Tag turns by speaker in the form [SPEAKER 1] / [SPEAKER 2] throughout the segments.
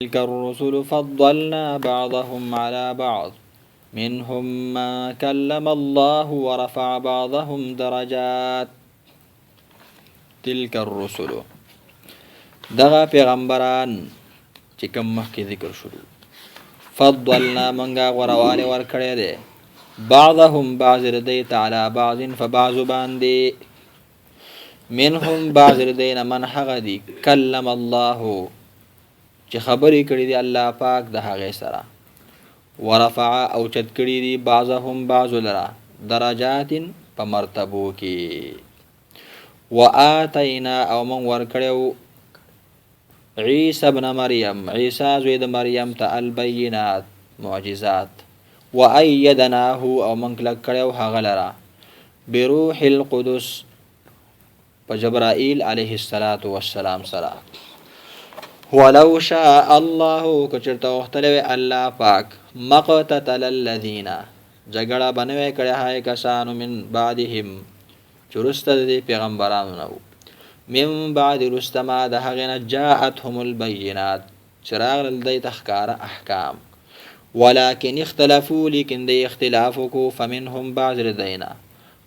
[SPEAKER 1] تلك الرسل فضلنا بعضهم على بعض منهم ما كلم الله ورفع بعضهم درجات. تلك الرسل دغا پیغمبران چې کوم مخکې ذکر شروع فضلنا منغا غرواله ورکړی دی بعضهم بعض ردیت على بعض فبعض باندې منهم بعض ردین من هغه دی کلم الله چې خبرې کړې دي الله پاک د هغې سره ورفع او چت کړي دي بعضهم بعض لرا درجات په مرتبو کې وآتینا او من ورکړو عیسی ابن مریم عیسی زوی د مریم ته البینات معجزات وایدناه او من کلک کړو هغه لرا بروح القدس په جبرائیل علیه السلام سره ولو شاء الله کچرته وختلوي الله پاک مقتتل الذين جګړه بنوي کړه هاي کسانو من بعدهم چرسته دي پیغمبرانو نو من بعد رستما د هغه جاءتهم البينات چراغ لدی تخکار احکام ولكن اختلفوا لكن دي اختلافکو فمنهم بعض ردینا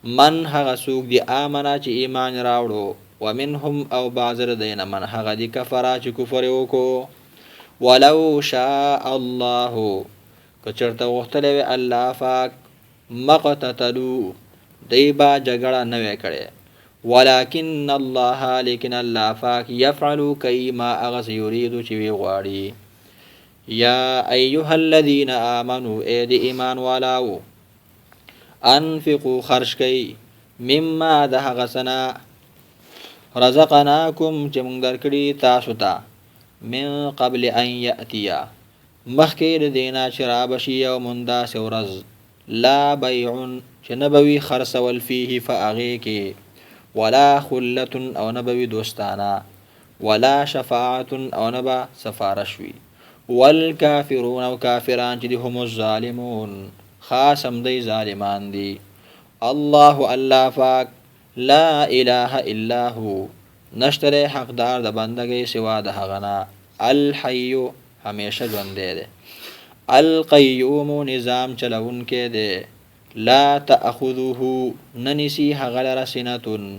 [SPEAKER 1] من هغه سوق دي امنه چې ایمان راوړو ومنهم او بعض ردین من هغه دي کفرا چې کفر وکړو ولو شاء الله کچرته وختلوي الله پاک مقتتلوا دیبا جګړه نه وکړي ولكن الله لیکن الله پاک يفعل كما اغس يريد چې وی غواړي یا ايها الذين امنوا اي دي ایمان والاو انفقوا خرج کئ مما ده غسنا رزقناکم چې موږ درکړي تاسو ته من قبل ان یاتیا مخکې د دینا چې رابشي یوم داسې ورځ لا بیع چې نبوي خرڅول فيه فاغې کې ولا خلة او نبوي دوستانه ولا شفاعة او نبا سفارش وي والکافرون او کافران چې هم الظالمون خاصم دی ظالمان دي الله پاک لا اله الا هو نشتره حقدار د بندګۍ سوا د هغنا الحي همیشه ژوند دی القيوم نظام چلون کې دی لا تاخذه ننسي هغلر سنتون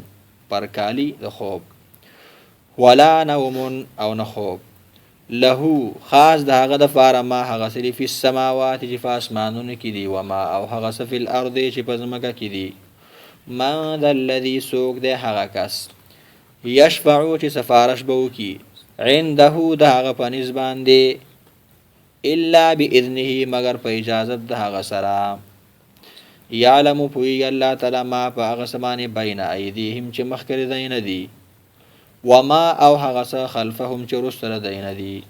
[SPEAKER 1] پرکالی د خوب ولا نوم او نخوب له خاص د هغه د فار ما هغه سری فی السماوات چې په اسمانونو کې دی و ما او هغه فی الارض چې په ځمکه کې دی ما ذا الذي سوق ده هغه کس یشفعو چې سفارش به وکي عنده د هغه په نسبت باندې الا باذنه مگر په اجازه د هغه سره یعلم پوی الله تعالی ما په هغه سمانه بین ایدیهم چې مخکره دین دي وما او هغه خلفهم چې رسل دین دي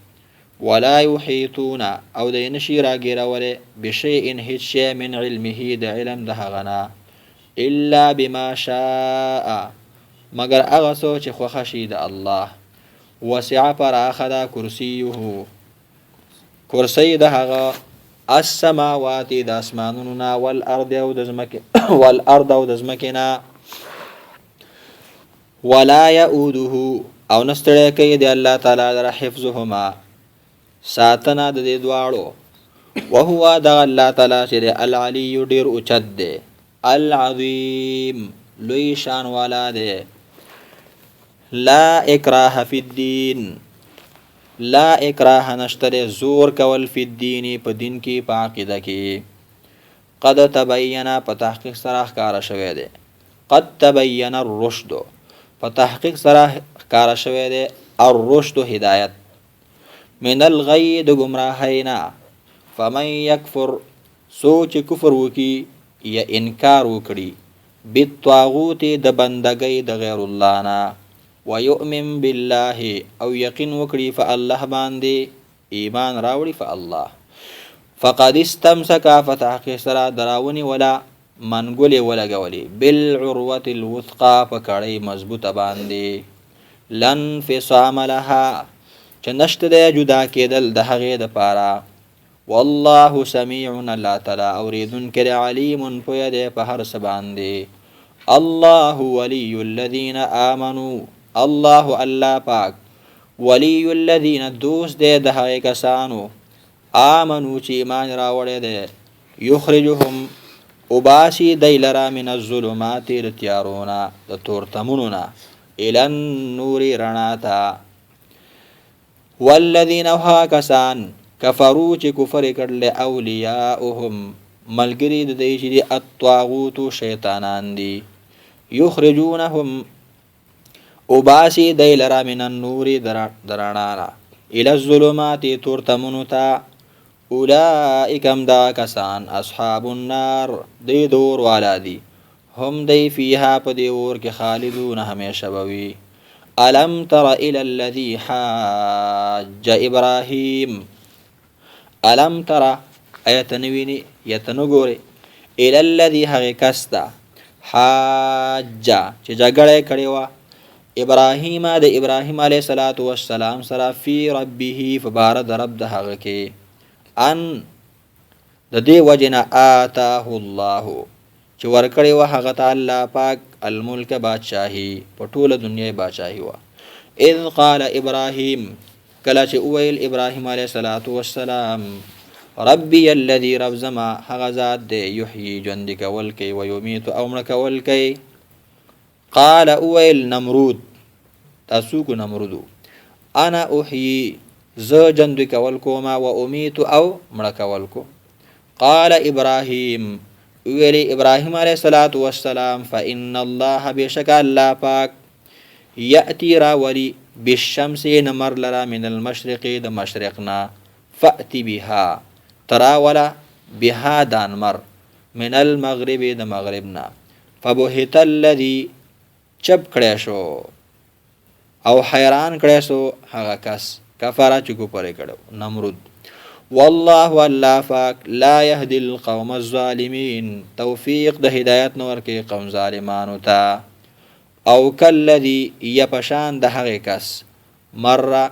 [SPEAKER 1] ولا يحيطون او دین شي راګیرول بشیء هیڅ شی من علمه د علم د هغه الا بما شاء مگر هغه سوچ خوښ شي د الله وسع پر اخذ کرسیه کرسی د هغه السماوات د اسمانونو والارض او د زمکه والارض او د زمکه ولا يؤوده او نستړی کوي د الله تعالی در حفظهما ساتنا د دې دواړو وهو د الله تعالی چې العلی ډیر اوچت دی العظیم لوی شان والا دی لا اکراه فی الدین لا اکراه نشتره زور کول فی الدین په دین کې په عقیده کې قد تبین په تحقیق سره ښکارا شوی دی قد تبین الرشد په تحقیق سره ښکارا شوی دی الرشد هدایت من الغی د گمراهینا فمن یکفر سوچ کفر وکي یا انکار وکړي بالطاغوت د بندګۍ د غیر الله نه ويؤمن بالله او یقین وکړي فالله باندې ایمان راوړي فالله فقد استمسك فتحقیق سره دراونی ولا منګولې ولګولې بالعروه الوثقا فکړی مضبوطه باندې لن فصام لها چې نشته د جدا کېدل د هغې د پاره والله سميع الله تعالی اوریدن کړي علیم پوهه ده په هر څه باندې الله ولي الذين امنوا الله پاک ولی الذین دوست دی د هغې کسانو آمنو چې ایمان راوړی دی یخرجهم وباسي دی لره من الظلمات د تیارونه د تورتمونو نه الی النور رڼا ته والذین هغه کسان کفرو چې کفر کړل اولیاؤهم ملګری د دې چې د الطاغوت شیطانان دي یخرجونهم وباسي دی لره من النور درانانا الى الظلمات تورتمونو ته اولئک هم دا کسان اصحاب النار دی دور والا دي هم دی فیها په دی اور کې خالدون همیشه بوي الم تر الى الذي حاج ابراهيم الم تر ایتنوینی یتنګوري الى الذي هغه کستا حاج چې جګړه کړي وا ابراهیم د ابراهیم علیه الصلاۃ والسلام سره فی ربه فبارد رب د هغه کې ان د دې وجنه آتاه الله چې ورکړي و هغه تعالی پاک الملک بادشاہي په ټوله دنیا بادشاہي وا اذ قال ابراهیم کله چې ویل ابراهیم علیه الصلاۃ والسلام ربي الذي رب زما هغه ذات دی یحیی ژوند کول کوي و یمیت او مړ کول کوي قال اویل نمرود تاسو کو نمرودو انا احیی ز ژوند کول کوما و امیت او مړ کول کو قال ابراهیم ویل ابراهیم علیه الصلاۃ والسلام فان الله بشک الله پاک یاتی راولی بالشمس نمر لرا من المشرق د مشرقنا فاتی بها تراولا بها دانمر من المغرب د مغربنا فبهت الذي چپ کړی شو او حیران کړی شو هغه کس کفاره چې کفر کړو نمرود والله الله پاک لا يهدي القوم الظالمين توفیق د هدایت نور کې قوم ظالمانو ته او کلذي یپشان د هغه کس مره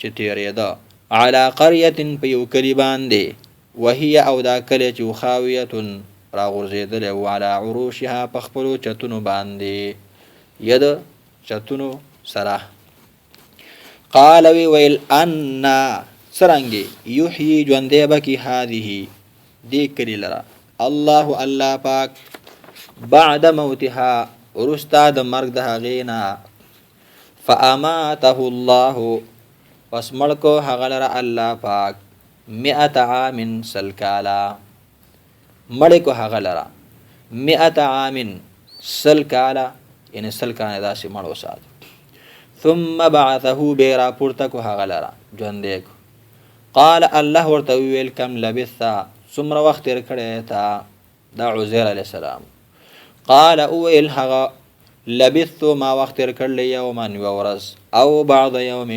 [SPEAKER 1] چې تیریده على قريه په یو کلی باندې وهي او دا کلی چې خاویه راغورځېدل او على عروشها په خپلو چتونو باندې ید چتونو سره قال ویل ان سرنګي یحیی ژوندې بکی هذه دې کلی لرا الله پاک بعد موتها ورستا د مرګ د هغې نه فاماته الله پس مړ کو هغه لره الله پاک 100 عام سلکالا مړ کو هغه لره 100 عام سلکالا یعنی سلکانه داسې مړ وسات ثم بعثه بیرا پورته کو هغه لره ژوندې کو قال الله ورته ویل کم لبث څومره وخت تیر کړی تا دا عزیر علیه السلام قال اویل هغه لبثت ما وخت تیر کړلی یوما ورځ او بعض یوم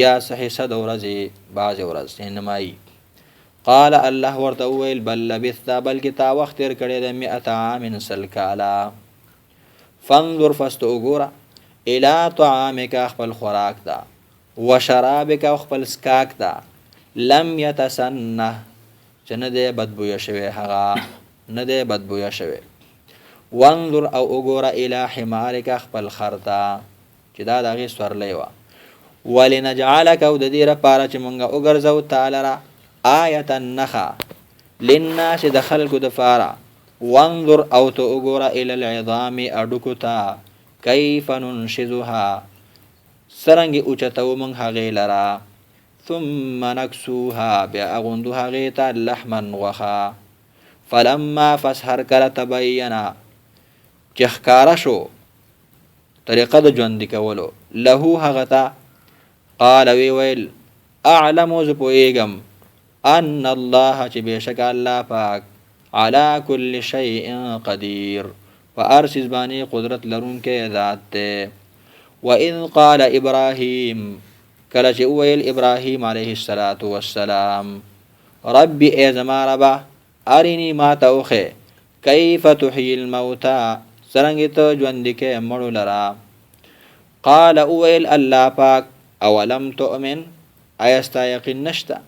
[SPEAKER 1] یا صحیح د ورځې بعض ورځ انمای قال الله ورته ویل بل لبثت بلکې تا وخت تیر کړی د 100 عام سلکالا فانظر فاستوګورا الى طعامك خپل خوراک دا وشرابك خپل سکاک دا لم يتسنه چې نه دی بدبویه شوی هغه نه دی بدبویه شوی وانظر او وګوره الى حمارك خپل خرتا چې دا دغه سورلې وا ولنجعلك او د دې لپاره چې مونږه وګرځو تعالی را آیه النخا للناس د خلق د فارا وانظر او تو وګوره الى العظام اډکوتا کیف ننشزها سرنګ اوچتو مونږ هغه لرا ثم نكسوها باغندها غيتا لحما وخا فلما فسحر کله تبینا چخکارا شو طریقه د ژوند کولو له هغتا قال ویل اعلم ز پویګم ان الله چې بشک الله پاک على كل شيء قدير فارسز بانی قدرت لرونکې ذات ته واذ قال ابراهيم کله چې ویل ابراهيم عليه الصلاه والسلام ربي ازما ربا ارني ما توخه كيف تحيي الموتى سرنګ ته ژوند کې مړو لرا قال ويل الله پاک اولم تؤمن ايستا يقين نشتا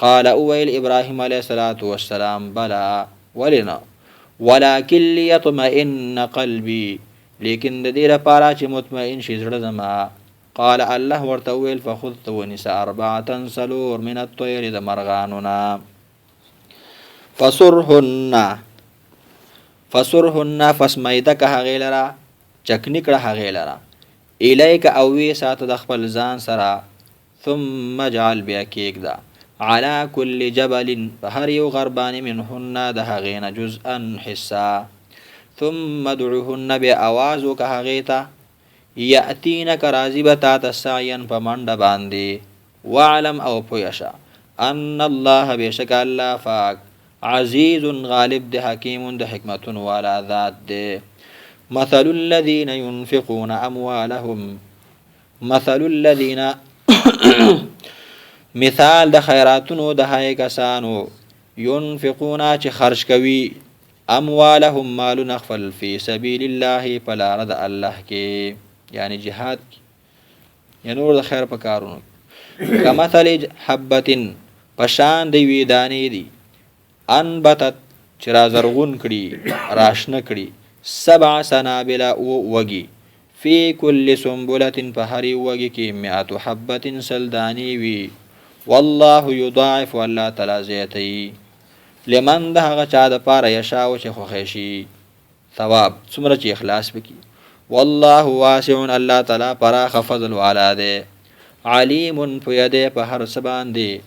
[SPEAKER 1] قال ويل ابراهيم عليه الصلاه والسلام بلا ولنا ولكن ليطمئن قلبي لیکن د دې لپاره چې مطمئن شي زړه زما قال الله ورته ویل فخذت ونساء 4 سلور من الطير د مرغاننا فسرهن فسمیده که هغې لره چکنی کړه هغې لره الیک او وی ساته د خپل ځان سره ثم اجعل بیا کېږده على كل جبل فهر یو غربانی منهن د هغې نه جزءا حصه ثم ادعوهن بیا آواز وکه هغې ته یأتینک راضی به تا ته سعیا په منډه باندې واعلم او پوه شه ان الله بېشک الله پاک عزیز غالب د حکیم د حکمتون والا ذات دی مثل الذین ينفقون اموالهم مثل الذین مثال د خیراتونو د هغې کسانو ينفقون چې خرج کوي اموالهم مالونه خپل فی سبیل الله په لاره د الله کې یعنی جهاد یا نور د خیر په کارونو کمثل حبة پشان د یوې دانې دي انبتت چې را زرغون کړي راشنه کړي 7 سنابل وږي فی کل سنبلة په هرې وږي کې 100 حبة سل دانې وي والله یضاعف والله تعالی زیاتوي لمن د هغه چا دپاره یشاء چې خوښی شي ثواب څومره چې اخلاص وکړي والله واسع الله تعالی پراخه فضل والا دی علیم پوهه دی په هر څه باندې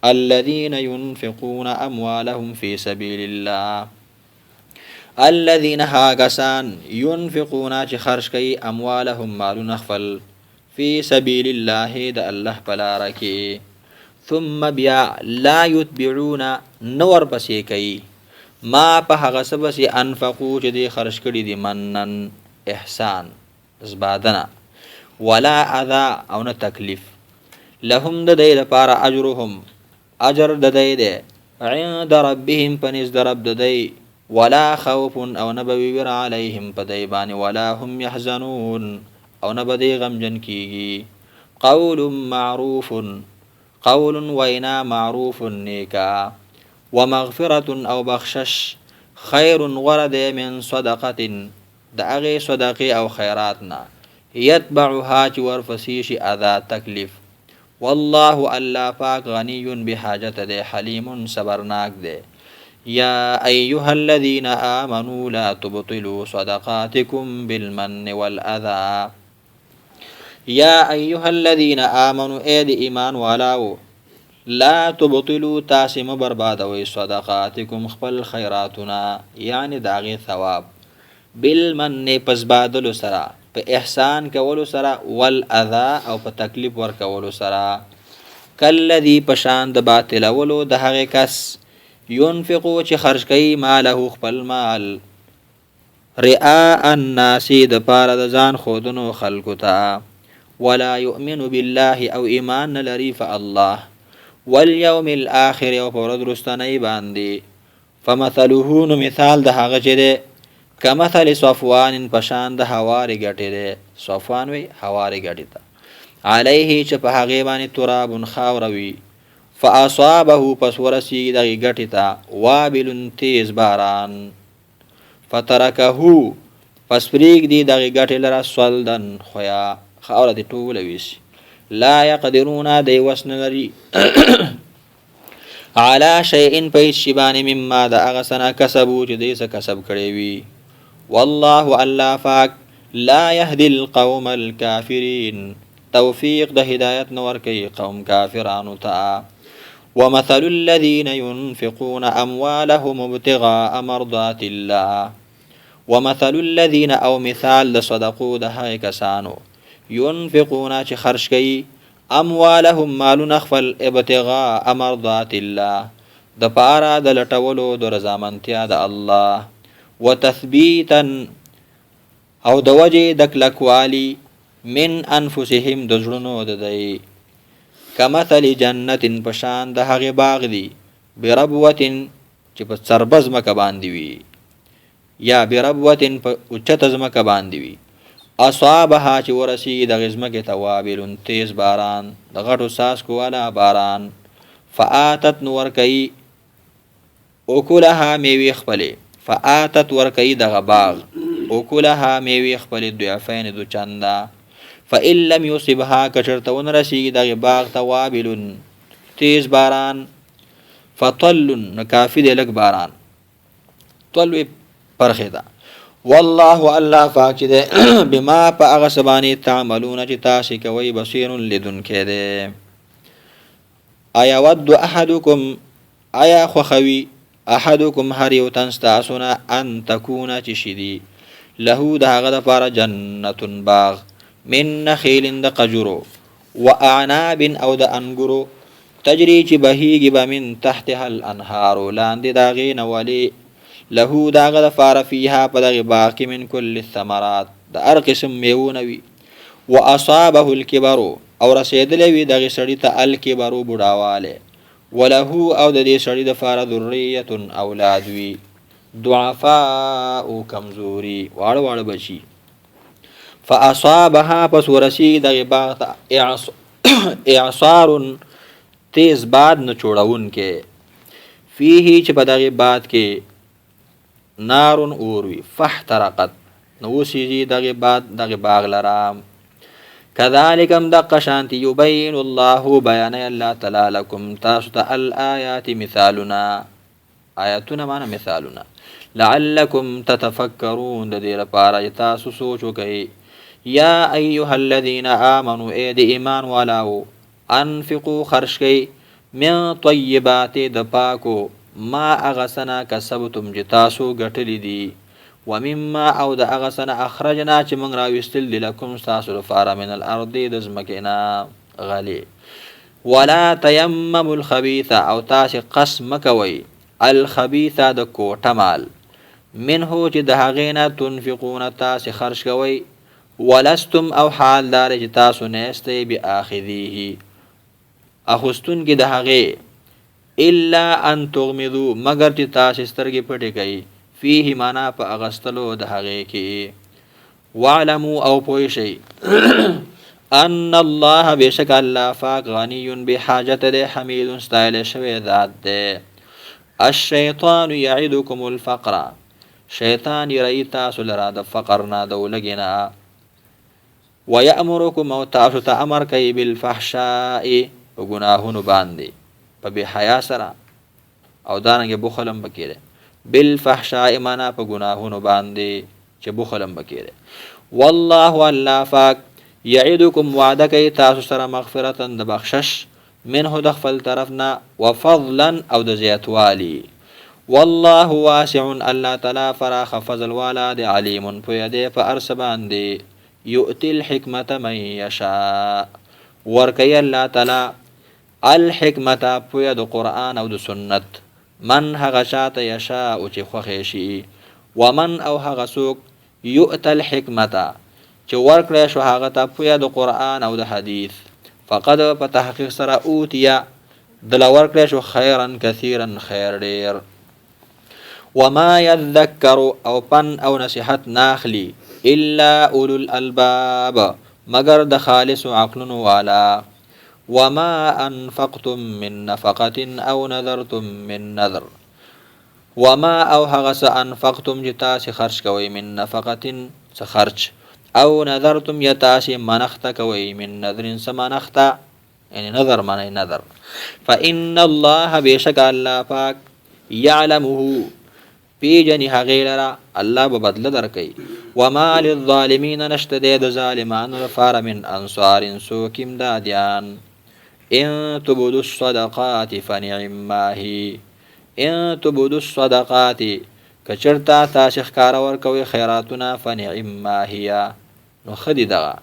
[SPEAKER 1] الذين ينفقون اموالهم في سبيل الله الذين هاغسان ينفقون چې خرج کوي اموالهم مالونه خپل في سبيل الله د الله په لاره کې ثم بیا لا يتبعون نور پسې کوي ما په هغه څه پسې انفقو چې دی خرج کړي دي منن احسان زبادنه ولا اذى او نه تکلیف لهم د دې لپاره اجرهم اجر د دې ده عند ربهم پنځ د رب د دې ولا خوف او نه به وير عليهم په دې باندې ولا هم يحزنون او نه به دې غمجن کیږي قول معروف قول وینا معروف نیکا ومغفرة او بخشش خیر غرد من صدقه د هغې صدقې او خیراتنا یتبعها چې ورپسې شي اذا تکلیف والله الله پاک غنی بحاجت دی حلیم صبرناک دی یا ایها الذین آمنوا لا تبطلوا صدقاتکم بالمن والاذى یا ایها الذین آمنوا اے دی ایمان والاو لا تبطلوا تاسم بربادوي صدقاتکم خپل خیراتنا یعنی داغی ثواب بالمن پس بادلو سرا په احسان کولو سره والاذى او په تکلیف ور کولو سره کلذي پشان د باطل ولو د هغه کس ينفقو چې خرج کوي ماله خپل مال رئاء الناس د پاره د ځان خودونو خلقو ته ولا يؤمن بالله او ایمان لري فالله واليوم الاخر او پر درستنی باندې فمثله مثال د هغه چې کمثل صفوان پشان د هواري غټي ده صفوان وی هواري غټي تا عليه چې په هغه باندې تراب خاوروي فاصابه پس ورسی د غټي تا وابل تیز باران فترکه پس پریګ دی د غټي لرا سولدن خویا خاور دي ټول ویش لا يقدرون دی وسن لري على شيء پېښبان مما د هغه سنا کسبو چې دې څه کسب کړی وي والله الله پاک لا يهدي القوم الكافرين توفيق د هدایت نور کوي قوم کافرانو ته ومثل الذين ينفقون اموالهم ابتغاء مرضات الله ومثل الذين او مثال د صدقو د هغه کسانو ينفقون چې خرج کوي اموالهم مالون خپل ابتغاء مرضات الله د پاره د لټولو د رضامندتیا د الله وتثبيتا او د وجه د کلکوالی من انفسهم د زړونو د دی کمثل جنت پشان د هغه باغ دی بربوتن چې په سربز مکه باندې وي یا بربوتن په اوچت زمکه باندې وي اصابها چې ورسی د غزمکه توابل تیز باران د غټو ساس کولا باران فآتت نور کوي اوکلها میوي خپلې فآتت ورکی دغه باغ اوکلها میوي خپل ضعفین دو چنده فإن لم يصبها کچرته ون رسیږي دغه باغ ته وابل تیز باران فطل نو کافی دی لږ باران طل پرخه ده والله الله پاک چې ده بما په هغه سبانه تعملون چې تاسو کوي بصیر لدن کې ده ایا ود احدکم ایا خوخوي احدکم هر یو تنستاسونه ان تکونه چې شدي له دغه د پاره جنت باغ من نخیل د قجرو واعناب او د انګرو تجری چې بهیږي به من تحتها الانهار لاندې داغې نوالی له داغه د فار فيها په دغه باغ کې من کل الثمرات د هر قسم میوونه وي واصابه الكبر او رسیدلې وي دغه سړی ته الکبر بډاواله وله او د دې سړی د فار ذریه اولاد وي ضعفاء او کمزوري واړه واړه بچي فاصابها پس ورسی دغه باغ ته اعصار تیز باد نه چوڑون کې فيه چې په دغه باد کې نارون اوروي فاحترقت نو سيجي دغه باد دغه باغ لرام كذلكم دق شانتي يبين الله بيان الله تعالى لكم تاسو ته الآيات مثالنا آیاتنا معنا مثالنا لعلكم تتفكرون د دې لپاره تاسو سوچ وکئ یا ایها الذين آمنوا اید ایمان والاو انفقوا خرج کئ من طیبات د پاکو ما اغسنا کسبتم جتاسو غټلی دي ومما او د اغسنا اخرجنا چې موږ راوستل لكم تاسو لپاره من الارض د زمکینا غلی ولا تيمموا الخبيث او تاسو قسم کوي الخبيث د کوټه مال منه چې د هغې نه تنفقون تاسو خرج کوي ولستم او حال دار چې تاسو نهسته باخذیه اخستون کې د هغې الا ان تغمضوا مگر چې تاسو سترګې پټې کوي فيه معنا په اغستلو د هغې کې واعلموا او پوه شئ ان الله بشک الله فاق غنی بحاجت ده حمید استایل شوی ذات ده الشیطان یعدکم الفقر شیطان یری تاسو لرا د فقر نه د ولګینا ويأمركم او تاسو ته امر کوي بالفحشاء وګناهونو باندې په بے حیا سره او دانګه بخلم بکیره بالفحشاء معنا په ګناهونو باندې چې بخلم بکیره والله الله فاق یعدکم وعده کوي تاسو سره مغفرتا د بخشش منه د خپل طرفنا وفضلا او د زیاتوالی والله واسع الله تعالی فراخ فضل والا د علیم په یده په ارس باندې یؤتی الحکمت من یشاء ورکی الله تعالی الحکمت په ید قرآن او د سنت من هغه شاته یشاء او چې خوښ شي ومن او هغه څوک یؤت الحکمت چې ورکړی شو هغه ته په د قرآن او د حدیث فقد په تحقیق سره اوتیا دل ورکړی شو خیرا کثیرا خیر ډیر وما یذکر او پن او نصیحت ناخلی الا اولو الالباب مگر د خالص عقل والا وما انفقتم من نفقه او نذرتم من نذر وما او هغس انفقتم جتا سی خرج کوي من نفقه س خرج او نذرتم يتاسي منخت کوي من نذر سمنخت يعني نذر معنی نذر فإن الله بشك الله پاک يعلمه پیجنی هغیلرا الله به بدل درکي وما للظالمين نشتد ظالمان لفار من انصار سوکم دادیان ان تبدوا الصدقات فنعما هي ان تبدوا الصدقات کچرتا تاسو ښکارا ور کوي خیراتونه فنعما هي نو خدي دغه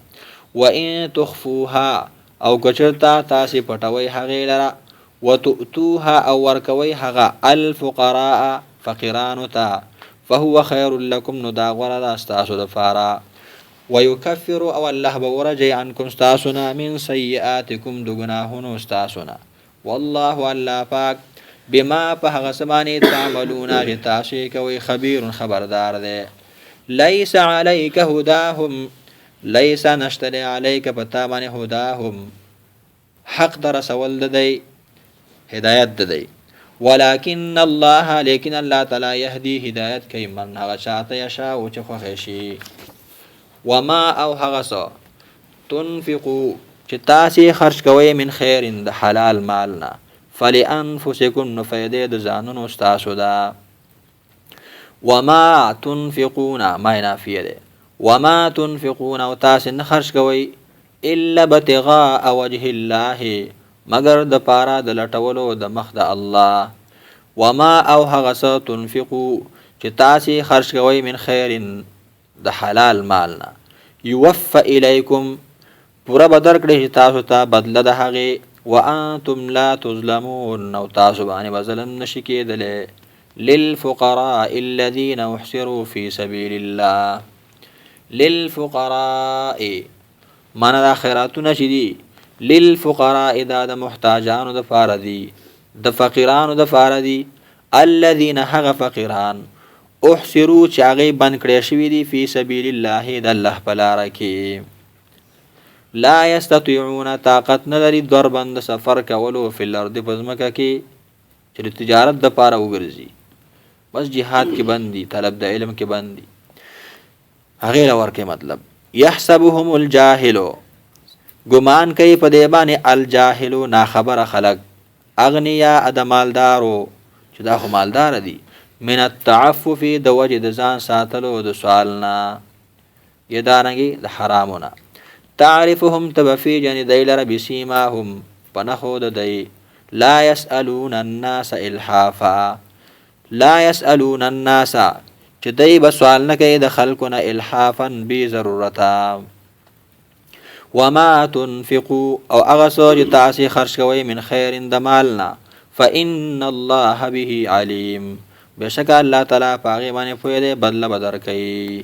[SPEAKER 1] وان تخفوها او کچرتا تاسو پټوي هغه لرا وتؤتوها او ور کوي هغه الفقراء فقيران تا فهو خير لكم ندا غرا استاسو دفارا ويكفر او الله بورجي عنكم استاسنا من سيئاتكم دغناهن استاسنا والله الله پاک بما په هغه سمانه تعملون غتاشي کوي خبير خبردار ده ليس عليك هداهم ليس نشتري عليك پتا باندې هداهم حق در رسول ده هدايت ده ولكن الله لكن الله تعالى يهدي هدايت کوي من هغه چاته يشاء او چې خوښ شي وما او هغه سو تنفقوا چې تاسې خرج کوئ من خیر د حلال مالنا فلانفسکم نو فیدې د ځانونو ستاسو ده. وما تنفقون ما نافیه ده وما تنفقون او تاسې نه خرج کوئ الا ابتغاء وجه الله مگر د پاره د لټولو د مخ د الله. وما او هغه څه تنفقو چې تاسې خرج کوئ من خیر د حلال مالنا یوفى الیکم پورا بدر کړي چې تاسو ته بدله د هغې وانتم لا تظلمون او تاسو باندې به ظلم نشي کېدلی. للفقراء الذين احصروا في سبيل الله للفقراء معنی دا خیراتونه چې دي للفقراء دا د محتاجانو د پاره دي د فقیرانو د پاره دي الذين هغه فقیران احصروا چې هغې بند کړی شوي دي فی سبیل الله د الله په لاره کې لا یستطیعون طاقت نه لري ضربا د سفر کولو فی الارض په ځمکه کې چې د تجارت د پاره وګرځي بس جهاد کې بند دي طلب د علم کې بند دي هغې له ورکې مطلب. یحسبهم الجاهل ګمان کوي په دې باندې الجاهلو ناخبره خلک اغنیا د مالدارو چې دا خو مالدار دي من التعفف د وجه د ځان ساتلو د سوال نه یا دارنګې د حرامونه. تعرفهم تبفی جن دی لره بسیماهم په نښو د دی لا یسألون الناس الحافا لا یسألون الناس چې دی به سوال نه کوي د خلکو نه الحافا بی ضرورتا. وما تنفقوا او هغه څه چې تاسې خرج کوئ من خیر د مالنا فإن الله به علیم بشک الله تعالی په هغې باندې پوهه دی بدله به درکوي.